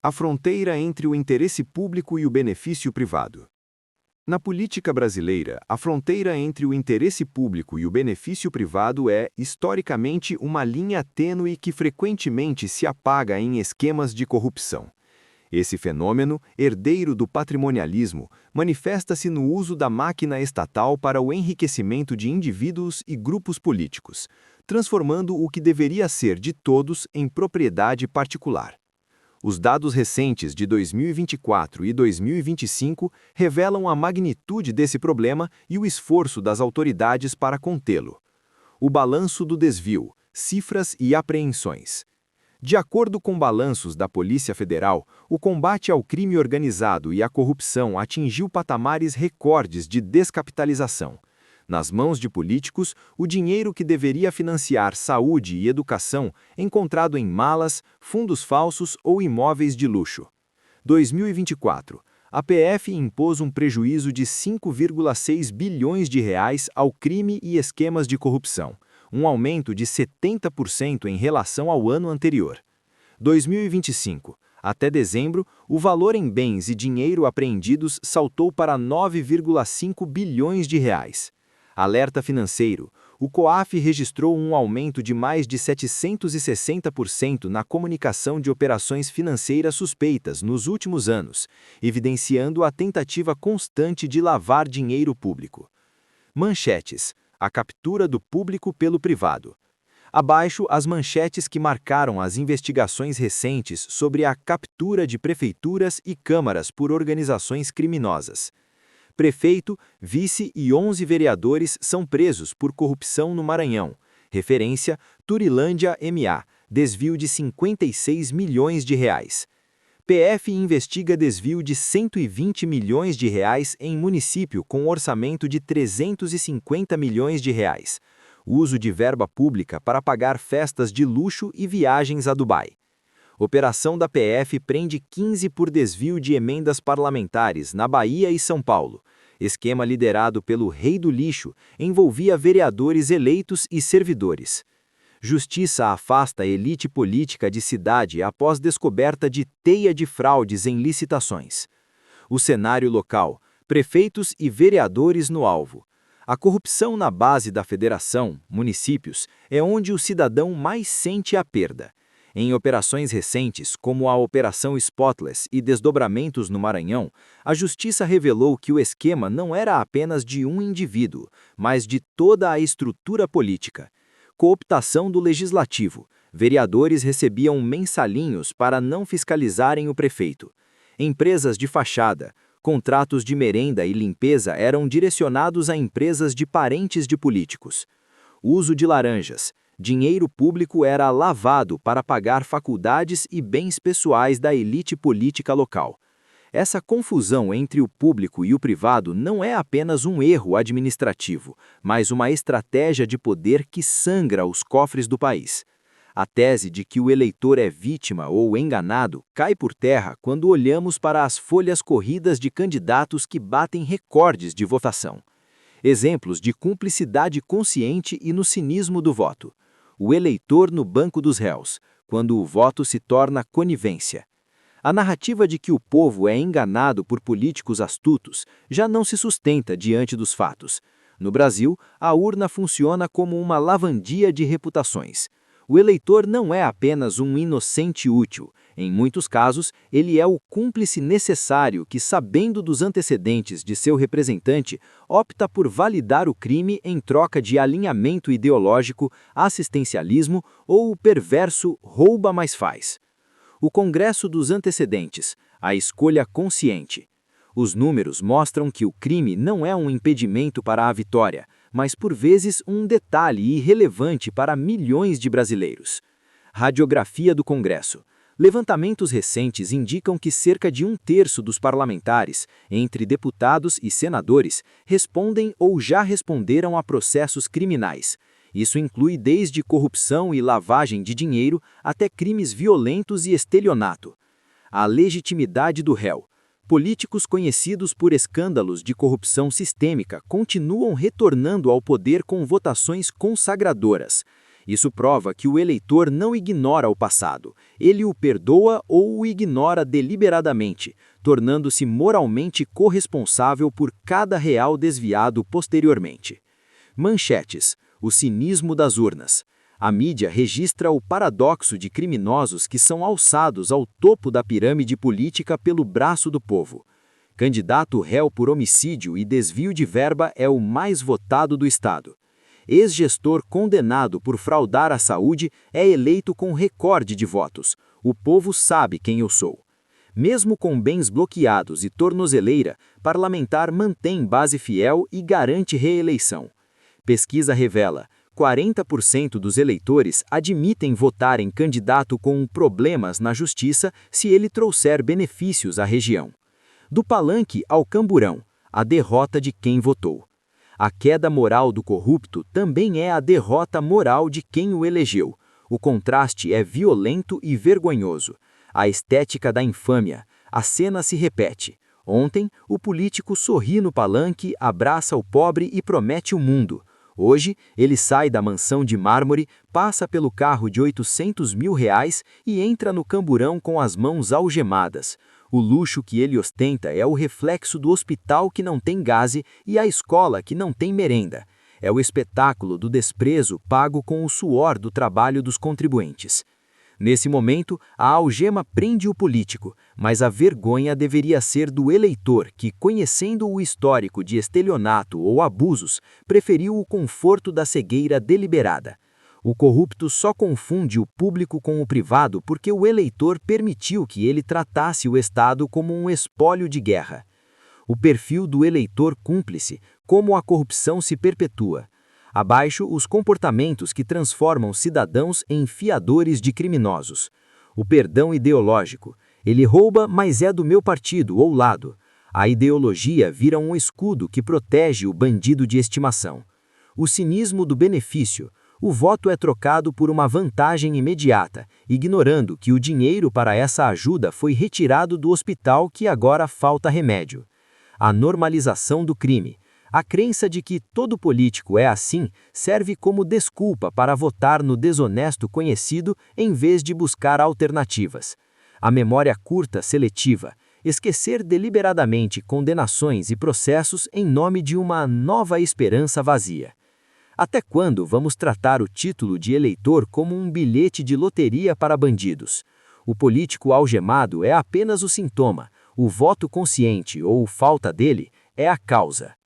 A fronteira entre o interesse público e o benefício privado. Na política brasileira, a fronteira entre o interesse público e o benefício privado é, historicamente, uma linha tênue que frequentemente se apaga em esquemas de corrupção. Esse fenômeno, herdeiro do patrimonialismo, manifesta-se no uso da máquina estatal para o enriquecimento de indivíduos e grupos políticos, transformando o que deveria ser de todos em propriedade particular. Os dados recentes de 2024 e 2025 revelam a magnitude desse problema e o esforço das autoridades para contê-lo. O balanço do desvio, cifras e apreensões. De acordo com balanços da Polícia Federal, o combate ao crime organizado e à corrupção atingiu patamares recordes de descapitalização. Nas mãos de políticos, o dinheiro que deveria financiar saúde e educação encontrado em malas, fundos falsos ou imóveis de luxo. 2024. A PF impôs um prejuízo de 5,6 bilhões de reais ao crime e esquemas de corrupção, um aumento de 70% em relação ao ano anterior. 2025. Até dezembro, o valor em bens e dinheiro apreendidos saltou para 9,5 bilhões de reais. Alerta financeiro. O COAF registrou um aumento de mais de 760% na comunicação de operações financeiras suspeitas nos últimos anos, evidenciando a tentativa constante de lavar dinheiro público. Manchetes. A captura do público pelo privado. Abaixo, as manchetes que marcaram as investigações recentes sobre a captura de prefeituras e câmaras por organizações criminosas. Prefeito, vice e 11 vereadores são presos por corrupção no Maranhão. Referência, Turilândia MA, desvio de 56 milhões de reais. PF investiga desvio de 120 milhões de reais em município com orçamento de 350 milhões de reais. Uso de verba pública para pagar festas de luxo e viagens a Dubai. Operação da PF prende 15 por desvio de emendas parlamentares na Bahia e São Paulo. Esquema liderado pelo Rei do Lixo envolvia vereadores eleitos e servidores. Justiça afasta a elite política de cidade após descoberta de teia de fraudes em licitações. O cenário local, prefeitos e vereadores no alvo. A corrupção na base da federação, municípios, é onde o cidadão mais sente a perda. Em operações recentes, como a Operação Spotless e desdobramentos no Maranhão, a Justiça revelou que o esquema não era apenas de um indivíduo, mas de toda a estrutura política. Cooptação do Legislativo. Vereadores recebiam mensalinhos para não fiscalizarem o prefeito. Empresas de fachada. Contratos de merenda e limpeza eram direcionados a empresas de parentes de políticos. Uso de laranjas. Dinheiro público era lavado para pagar faculdades e bens pessoais da elite política local. Essa confusão entre o público e o privado não é apenas um erro administrativo, mas uma estratégia de poder que sangra os cofres do país. A tese de que o eleitor é vítima ou enganado cai por terra quando olhamos para as folhas corridas de candidatos que batem recordes de votação. Exemplos de cumplicidade consciente e no cinismo do voto. O eleitor no banco dos réus, quando o voto se torna conivência. A narrativa de que o povo é enganado por políticos astutos já não se sustenta diante dos fatos. No Brasil, a urna funciona como uma lavandia de reputações. O eleitor não é apenas um inocente útil. Em muitos casos, ele é o cúmplice necessário que, sabendo dos antecedentes de seu representante, opta por validar o crime em troca de alinhamento ideológico, assistencialismo ou o perverso rouba mais faz. O Congresso dos Antecedentes, a escolha consciente. Os números mostram que o crime não é um impedimento para a vitória, mas por vezes um detalhe irrelevante para milhões de brasileiros. Radiografia do Congresso. Levantamentos recentes indicam que cerca de 1/3 dos parlamentares, entre deputados e senadores, respondem ou já responderam a processos criminais. Isso inclui desde corrupção e lavagem de dinheiro até crimes violentos e estelionato. A legitimidade do réu. Políticos conhecidos por escândalos de corrupção sistêmica continuam retornando ao poder com votações consagradoras. Isso prova que o eleitor não ignora o passado, ele o perdoa ou o ignora deliberadamente, tornando-se moralmente corresponsável por cada real desviado posteriormente. Manchetes: o cinismo das urnas. A mídia registra o paradoxo de criminosos que são alçados ao topo da pirâmide política pelo braço do povo. Candidato réu por homicídio e desvio de verba é o mais votado do Estado. Ex-gestor condenado por fraudar a saúde é eleito com recorde de votos. O povo sabe quem eu sou. Mesmo com bens bloqueados e tornozeleira, parlamentar mantém base fiel e garante reeleição. Pesquisa revela: 40% dos eleitores admitem votar em candidato com problemas na justiça se ele trouxer benefícios à região. Do palanque ao camburão, a derrota de quem votou. A queda moral do corrupto também é a derrota moral de quem o elegeu. O contraste é violento e vergonhoso. A estética da infâmia. A cena se repete. Ontem, o político sorri no palanque, abraça o pobre e promete o mundo. Hoje, ele sai da mansão de mármore, passa pelo carro de R$ 800 mil e entra no camburão com as mãos algemadas. O luxo que ele ostenta é o reflexo do hospital que não tem gaze e a escola que não tem merenda. É o espetáculo do desprezo pago com o suor do trabalho dos contribuintes. Nesse momento, a algema prende o político, mas a vergonha deveria ser do eleitor que, conhecendo o histórico de estelionato ou abusos, preferiu o conforto da cegueira deliberada. O corrupto só confunde o público com o privado porque o eleitor permitiu que ele tratasse o Estado como um espólio de guerra. O perfil do eleitor cúmplice, como a corrupção se perpetua. Abaixo, os comportamentos que transformam cidadãos em fiadores de criminosos. O perdão ideológico. Ele rouba, mas é do meu partido ou lado. A ideologia vira um escudo que protege o bandido de estimação. O cinismo do benefício. O voto é trocado por uma vantagem imediata, ignorando que o dinheiro para essa ajuda foi retirado do hospital que agora falta remédio. A normalização do crime. A crença de que todo político é assim serve como desculpa para votar no desonesto conhecido em vez de buscar alternativas. A memória curta seletiva. Esquecer deliberadamente condenações e processos em nome de uma nova esperança vazia. Até quando vamos tratar o título de eleitor como um bilhete de loteria para bandidos? O político algemado é apenas o sintoma, o voto consciente ou falta dele é a causa.